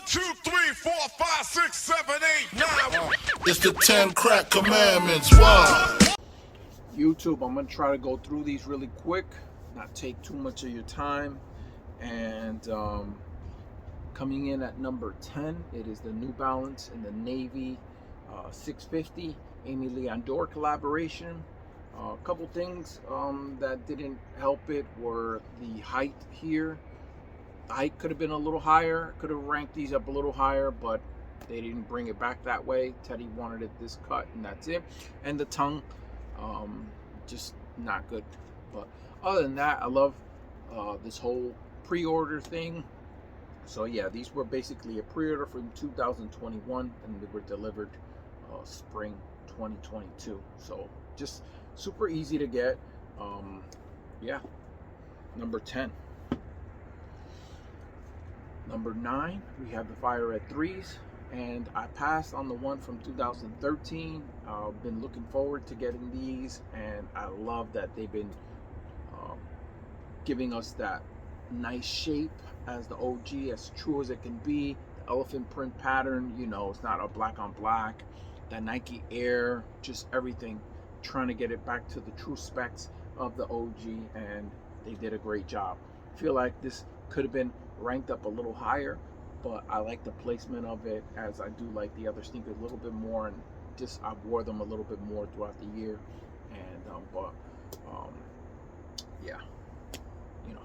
2, 3, 4, 5, 6, 7, 8, 9. It's the 10 crack commandments. Wow. YouTube, I'm going to try to go through these really quick, not take too much of your time. And coming in at number 10, it is the New Balance in the Navy 650 Amy Leondor collaboration. A couple things that didn't help it were the height here. The height could have been a little higher, could have ranked these up a little higher, but they didn't bring it back that way. Teddy wanted it this cut, and that's it. And the tongue, just not good. But other than that, I love this whole pre-order thing. So yeah, these were basically a pre-order from 2021, and they were delivered spring 2022. So just super easy to get. Yeah, number 10. Number 9, we have the Fire Red 3s, and I passed on the one from 2013. I've been looking forward to getting these, and I love that they've been giving us that nice shape as the OG, as true as it can be. The elephant print pattern, you know, it's not a black on black. That Nike Air, just everything, trying to get it back to the true specs of the OG, and they did a great job. I feel like this could have been ranked up a little higher, but I like the placement of it, as I do like the other sneakers a little bit more, and just I wore them a little bit more throughout the year. And yeah, you know,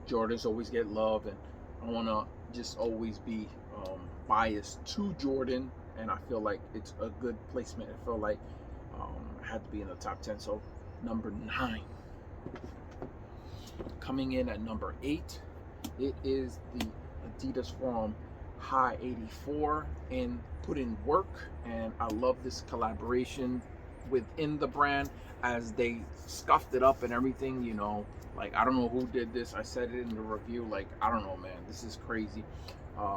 Jordans always get love, and I want to just always be biased to Jordan, and I feel like it's a good placement. I feel like it had to be in the top 10. So number 9. Coming in at number 8, it is the Adidas High 84 in Put In Work, and I love this collaboration within the brand, as they scuffed it up and everything. You know, like, I don't know who did this. I said it in the review, like, I don't know, man, this is crazy.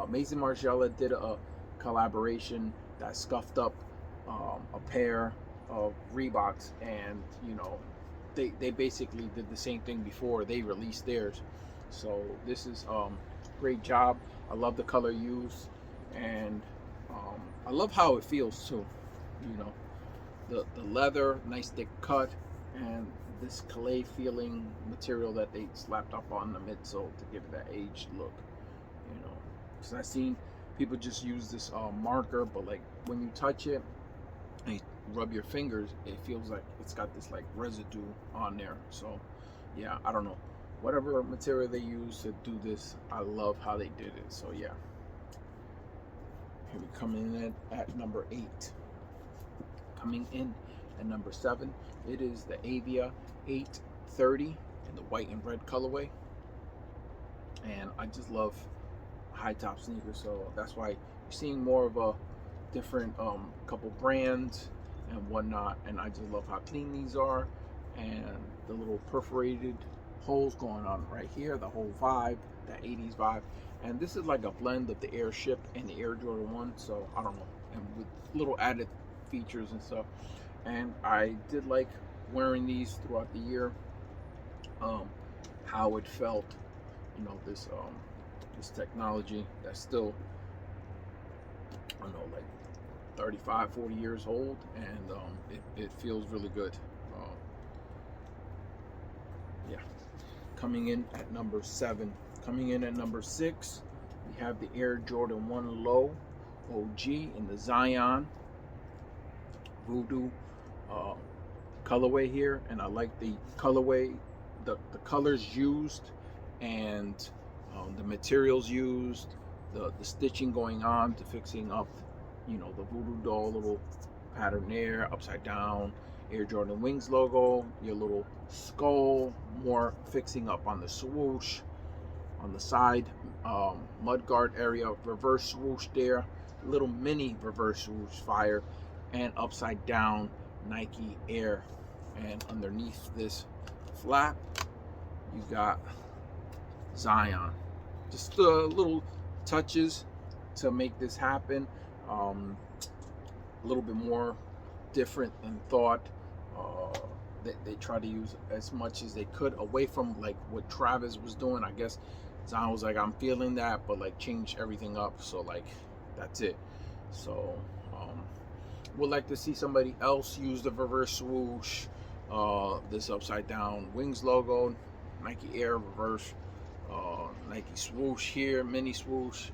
Mason Margiela did a collaboration that scuffed up a pair of Reeboks, and you know, they basically did the same thing before they released theirs. So this is great job. I love the color use, and I love how it feels too. You know, the leather, nice thick cut, and this clay feeling material that they slapped up on the midsole to give it that aged look. You know, because I've seen people just use this marker, but like when you touch it and you rub your fingers, it feels like it's got this like residue on there. So yeah, I don't know, whatever material they use to do this, I love how they did it. So yeah, here we come in at number 8. Coming in at number 7, it is the Avia 830 in the white and red colorway, and I just love high top sneakers, so that's why you're seeing more of a different couple brands and whatnot. And I just love how clean these are, and the little perforated holes going on right here, the whole vibe, that 80s vibe. And this is like a blend of the Airship and the Air Jordan 1, so I don't know, and with little added features and stuff. And I did like wearing these throughout the year, how it felt, you know, this technology that's still, I don't know, like 35, 40 years old, and it feels really good. Yeah. Coming in at number 7. Coming in at number 6, we have the Air Jordan 1 Low OG in the Zion Voodoo colorway here, and I like the colorway, the colors used, and the materials used, the stitching going on to fixing up, you know, the Voodoo doll little pattern there, upside down, Air Jordan Wings logo, your little skull, more fixing up on the swoosh, on the side, mudguard area, reverse swoosh there, little mini reverse swoosh fire, and upside down Nike Air. And underneath this flap, you got Zion. Just little touches to make this happen. A little bit more different than thought. They try to use as much as they could away from like what Travis was doing. I guess Zion was like, I'm feeling that, but like change everything up. So like that's it. So would like to see somebody else use the reverse swoosh, this upside down wings logo, Nike Air reverse, Nike swoosh here, mini swoosh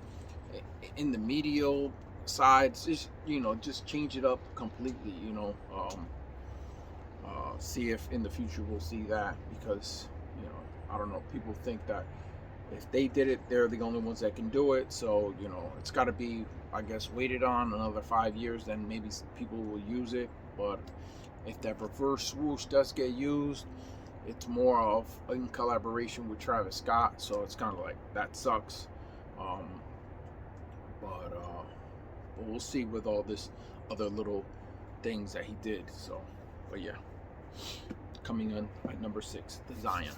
in the medial sides. Just just change it up completely. See if in the future we'll see that, because I don't know, people think that if they did it, they're the only ones that can do it. So it's got to be, I guess, waited on another 5 years, then maybe people will use it. But if that reverse swoosh does get used, it's more of in collaboration with Travis Scott, so it's kind of like that sucks. But we'll see with all this other little things that he did. So, but yeah, coming in at number 6, the Zion.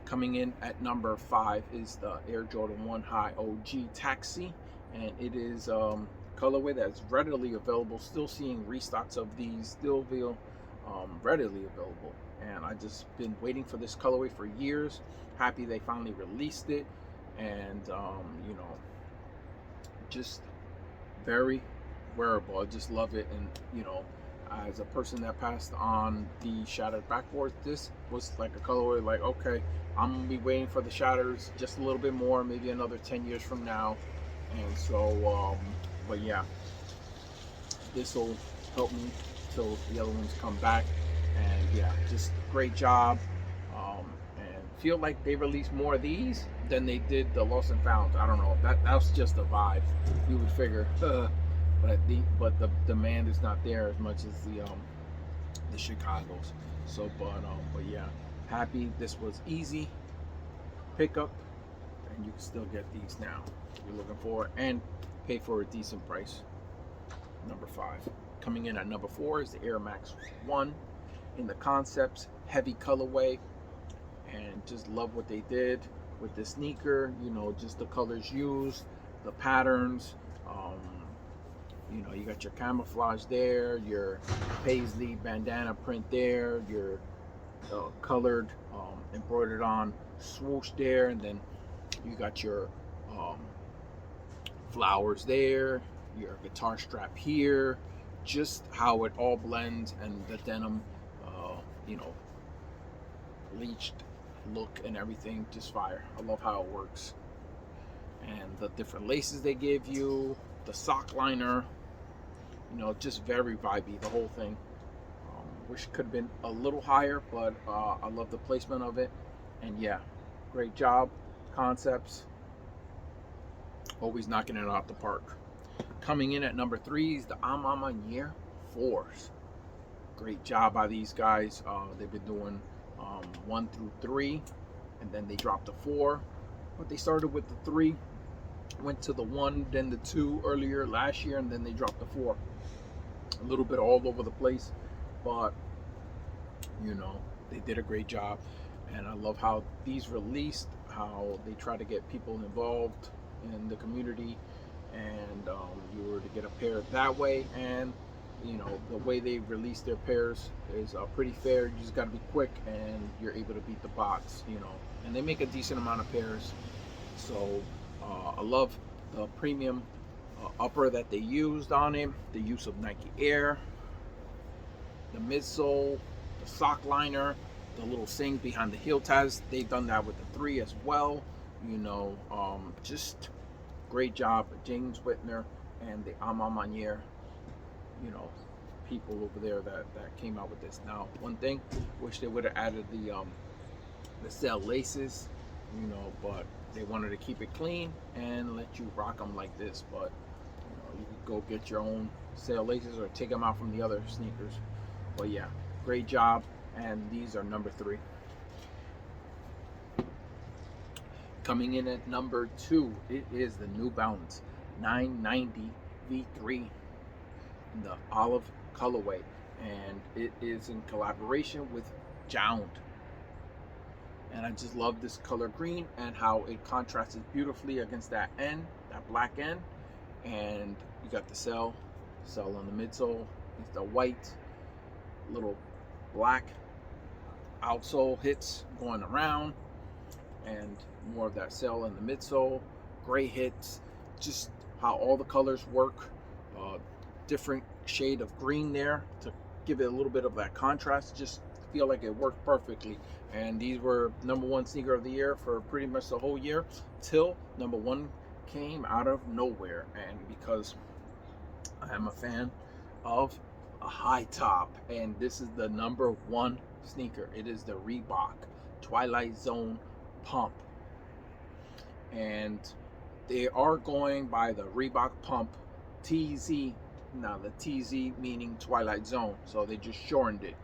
Coming in at number 5 is the Air Jordan 1 High OG Taxi, and it is colorway that's readily available. Still seeing restocks of these, still feel readily available, and I just been waiting for this colorway for years. Happy they finally released it, and just very wearable. I just love it. And as a person that passed on the shattered backboards, this was like a colorway like, okay, I'm gonna be waiting for the shatters just a little bit more, maybe another 10 years from now. And so but yeah, this will help me till the other ones come back. And yeah, just great job. And feel like they released more of these than they did the Lost and Found. I don't know, that was just a vibe, you would figure. But the demand is not there as much as the Chicago's. So but yeah, happy this was easy pickup, and you can still get these now if you're looking for it, and pay for a decent price. Number 5. Coming in at number 4 is the Air Max 1 in the Concepts heavy colorway, and just love what they did with the sneaker. Just the colors used, the patterns. You got your camouflage there, your paisley bandana print there, your colored embroidered on swoosh there, and then you got your flowers there, your guitar strap here. Just how it all blends, and the denim bleached look and everything, just fire. I love how it works, and the different laces they give you, the sock liner, just very vibey, the whole thing. Wish it could have been a little higher, but I love the placement of it. And yeah, great job. Concepts always knocking it out the park. Coming in at number 3 is the Amama Year 4s. Great job by these guys. They've been doing 1 through 3, and then they dropped the 4, but they started with the 3, went to the 1, then the 2 earlier last year, and then they dropped the 4. A little bit all over the place, but they did a great job. And I love how these released, how they try to get people involved in the community, and you were to get a pair that way. And the way they release their pairs is pretty fair. You just got to be quick, and you're able to beat the bots. And they make a decent amount of pairs. So I love the premium upper that they used on it, the use of Nike Air, the midsole, the sock liner, the little sing behind the heel tabs. They've done that with the 3 as well. Just great job, James Whitner and the Amama Year, people over there that came out with this. Now, one thing, wish they would have added the cell laces, but they wanted to keep it clean and let you rock them like this. But you could go get your own cell laces or take them out from the other sneakers. But yeah, great job. And these are number 3. Coming in at number 2, it is the New Balance 990 V3 in the olive colorway, and it is in collaboration with Jound. And I just love this color green and how it contrasts beautifully against that end, that black end. And you got the cell on the midsole. It's the white little black outsole hits going around. and more of that sail in the midsole, gray hits, just how all the colors work, different shade of green there to give it a little bit of that contrast. Just feel like it worked perfectly. And these were #1 sneaker of the year for pretty much the whole year till #1 came out of nowhere. And because I am a fan of a high top, and this is the #1 sneaker. It is the Reebok Twilight Zone Pump, and they are going by the Reebok Pump TZ. Now the TZ meaning Twilight Zone, so they just shortened it.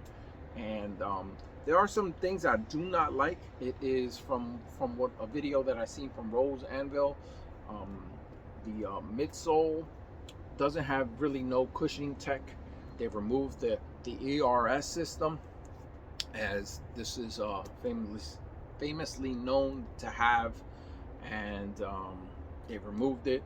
And there are some things I do not like. It is from what a video that I seen from Rose Anvil. The midsole doesn't have really no cushioning tech. They've removed the ERS system, as this is famously known to have, and they've removed it.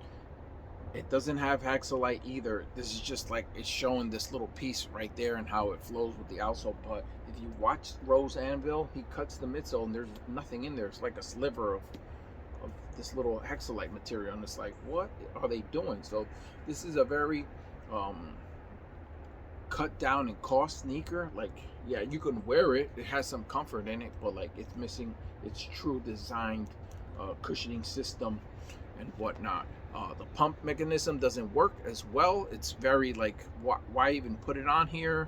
It doesn't have Hexalite either. This is just like, it's showing this little piece right there and how it flows with the outsole. But if you watch Rose Anvil, he cuts the midsole and there's nothing in there. It's like a sliver of this little Hexalite material, and it's like, what are they doing? So this is a very cut down in cost sneaker. Like, yeah, you can wear it, it has some comfort in it, but like, it's missing its true designed cushioning system and whatnot. The pump mechanism doesn't work as well. It's very like, why even put it on here?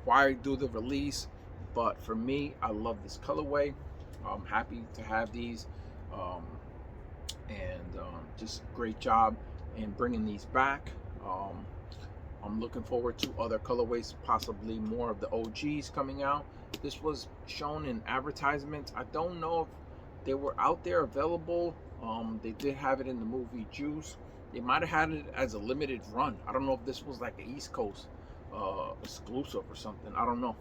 Why do the release? But for me, I love this colorway. I'm happy to have these, and just great job in bringing these back. I'm looking forward to other colorways, possibly more of the OGs coming out. This was shown in advertisements. I don't know if they were out there available. They did have it in the movie Juice. They might have had it as a limited run. I don't know if this was like an East Coast exclusive or something. I don't know.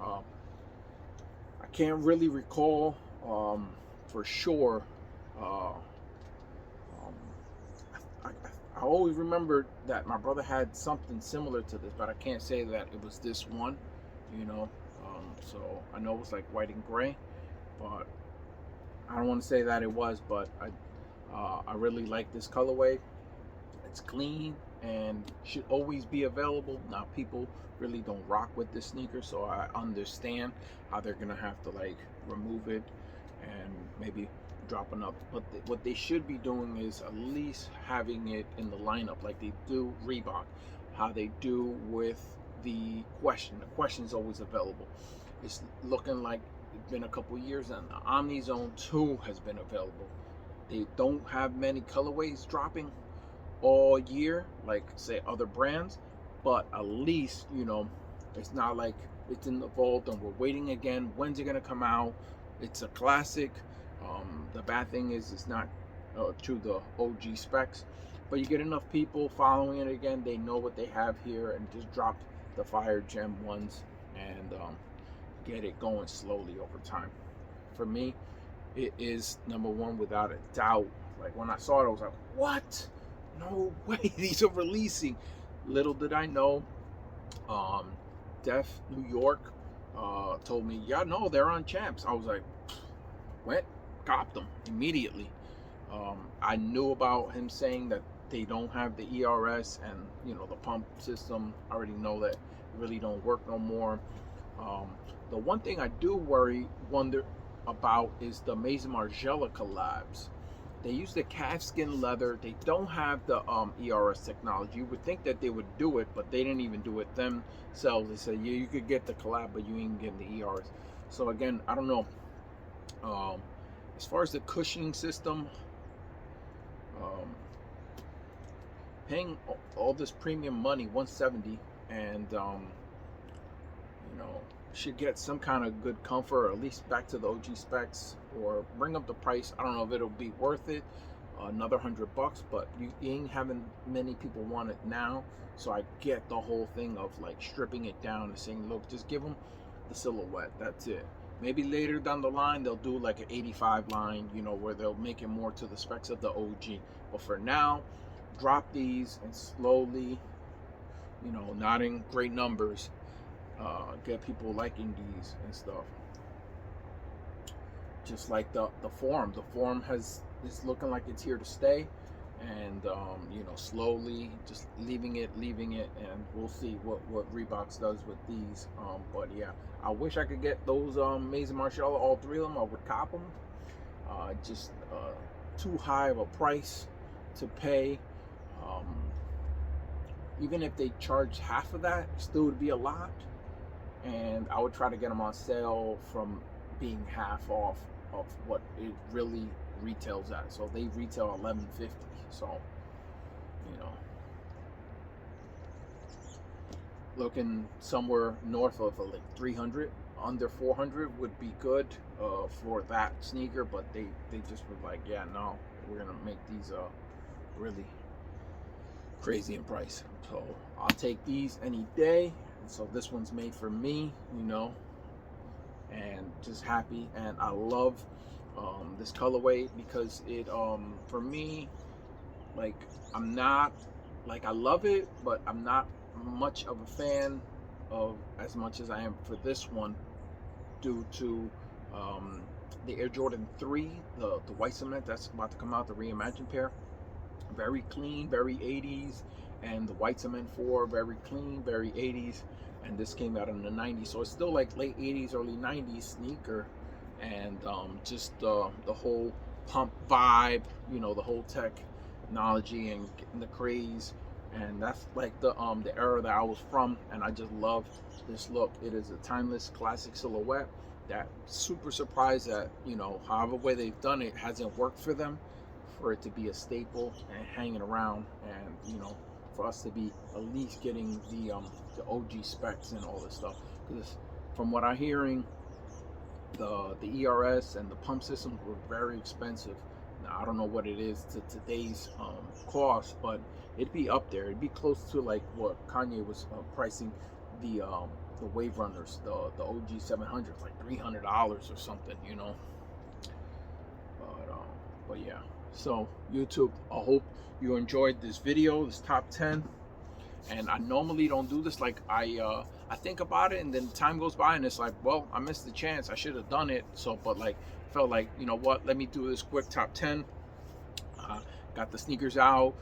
I can't really recall for sure. I always remembered that my brother had something similar to this, but I can't say that it was this one, you know. So I know it was like white and gray, but I don't want to say that it was. But I really like this colorway. It's clean and should always be available. Now people really don't rock with this sneaker, so I understand how they're gonna have to like remove it and maybe dropping up. But what they should be doing is at least having it in the lineup like they do Reebok, how they do with the Question. The Question is always available. It's looking like it's been a couple years, and the Omni Zone 2 has been available. They don't have many colorways dropping all year like say other brands, but at least, you know, it's not like it's in the vault and we're waiting again. When's it gonna come out? It's a classic. The bad thing is it's not to the OG specs, but you get enough people following it again, they know what they have here, and just drop the Fire Gem ones and get it going slowly over time. For me, it is #1 without a doubt. Like when I saw it, I was like, what? No way, these are releasing. Little did I know, Def New York told me, yeah, no, they're on Champs. I was like, went, copped them immediately. I knew about him saying that they don't have the ERS and, you know, the pump system. I already know that it really don't work no more. The one thing I do wonder about is the Maison Margiela collabs. They use the calfskin leather. They don't have the ERS technology. You would think that they would do it, but they didn't even do it themselves. They said, yeah, you could get the collab, but you ain't getting the ERS. So again, I don't know. As far as the cushioning system, paying all this premium money, $170, and you know, should get some kind of good comfort, or at least back to the OG specs, or bring up the price. I don't know if it'll be worth it, another $100, but you ain't having many people want it now. So I get the whole thing of like stripping it down and saying, look, just give them the silhouette, that's it. Maybe later down the line they'll do like an 85 line, you know, where they'll make it more to the specs of the OG. But for now, drop these and slowly, you know, not in great numbers, get people liking these and stuff. just like the form. The form is looking like it's here to stay, and you know, slowly just leaving it, and we'll see what Reebok does with these. But yeah, I wish I could get those Maison Margiela, all three of them. I would cop them. Just too high of a price to pay. Even if they charge half of that, still would be a lot. And I would try to get them on sale from being half off of what it really retails at. So they retail $11.50. So, you know, looking somewhere north of like 300, under 400 would be good for that sneaker. But they just were like, yeah, no, we're gonna make these really crazy in price. So I'll take these any day. So this one's made for me, you know, and just happy. And I love this colorway because it for me, like, I'm not, like, I love it, but I'm not much of a fan of as much as I am for this one, due to the Air Jordan 3, the white cement that's about to come out, the reimagined pair. Very clean, very 80s, and the white cement 4, very clean, very 80s, and this came out in the 90s, so it's still like late 80s, early 90s sneaker. And just the whole pump vibe, you know, the whole technology and getting the craze, and that's like the era that I was from, and I just love this look. It is a timeless classic silhouette that super surprised that, you know, however way they've done it hasn't worked for them, for it to be a staple and hanging around, and, you know, for us to be at least getting the OG specs and all this stuff. Because from what I'm hearing, the ERS and the pump systems were very expensive. Now I don't know what it is to today's cost, but it'd be up there. It'd be close to like what Kanye was pricing the Wave Runners, the OG 700s, like $300 or something, you know. But yeah. So YouTube, I hope you enjoyed this video, this top 10. And I normally don't do this. Like, I think about it, and then time goes by, and it's like, well, I missed the chance. I should have done it. So, but like, felt like, you know what? Let me do this quick top 10. Got the sneakers out.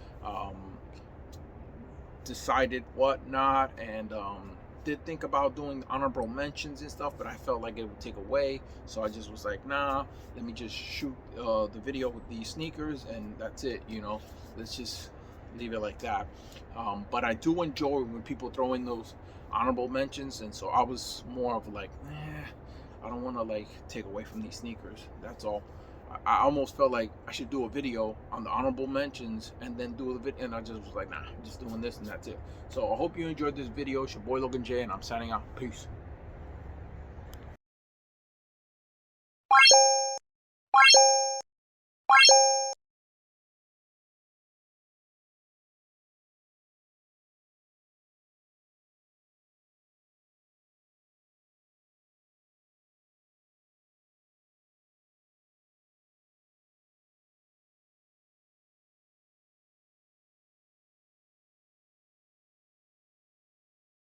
Decided what not, and did think about doing honorable mentions and stuff, but I felt like it would take away, so I just was like, nah, let me just shoot the video with these sneakers, and that's it, you know. Let's just leave it like that. But I do enjoy when people throw in those honorable mentions, and so I was more of like, I don't want to like take away from these sneakers, that's all. I almost felt like I should do a video on the honorable mentions and then do the video, and I just was like, nah, I'm just doing this and that's it. So I hope you enjoyed this video. It's your boy Logan J, and I'm signing out. Peace.